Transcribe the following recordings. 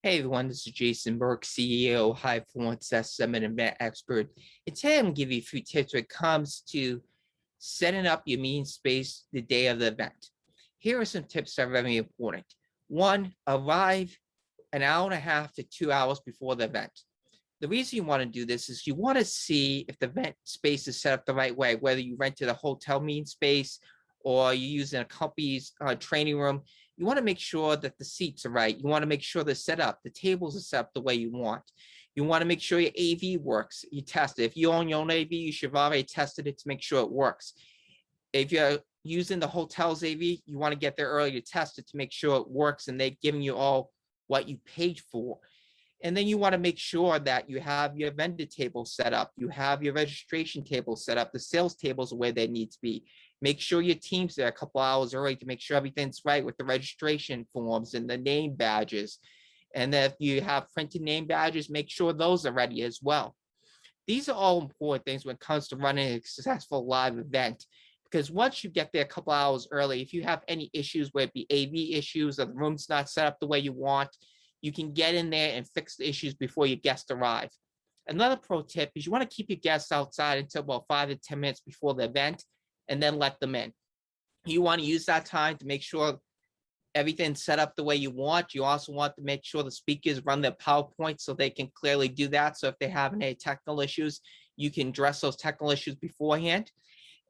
Hey everyone, this is Jason Burke, CEO, High Performance Summit Event Expert. And today I'm going to give you a few tips when it comes to setting up your meeting space the day of the event. Here are some tips that are very important. One, arrive an hour and a half to 2 hours before the event. The reason you want to do this is you want to see if the event space is set up the right way, whether you rented a hotel meeting space or you're using a company's training room. You want to make sure that the seats are right. You want to make sure they're set up. The tables are set up the way you want. You want to make sure your AV works. You test it. If you own your own AV, you should have already tested it to make sure it works. If you're using the hotel's AV, you want to get there early to test it to make sure it works and they're giving you all what you paid for. And then you want to make sure that you have your vendor table set up. You have your registration table set up. The sales tables are where they need to be. Make sure your team's there a couple hours early to make sure everything's right with the registration forms and the name badges. And if you have printed name badges, make sure those are ready as well. These are all important things when it comes to running a successful live event. Because once you get there a couple hours early, if you have any issues, whether it be AV issues or the room's not set up the way you want, you can get in there and fix the issues before your guests arrive. Another pro tip is you want to keep your guests outside until about 5 to 10 minutes before the event and then let them in. You want to use that time to make sure everything's set up the way you want. You also want to make sure the speakers run their PowerPoint so they can clearly do that. So if they have any technical issues, you can address those technical issues beforehand.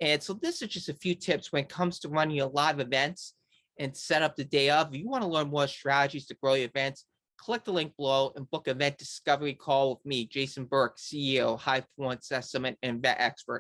And so this is just a few tips when it comes to running your live events and set up the day of. If you want to learn more strategies to grow your events, click the link below and book an event discovery call with me, Jason Burke, CEO, High Performance Summit and Event Expert.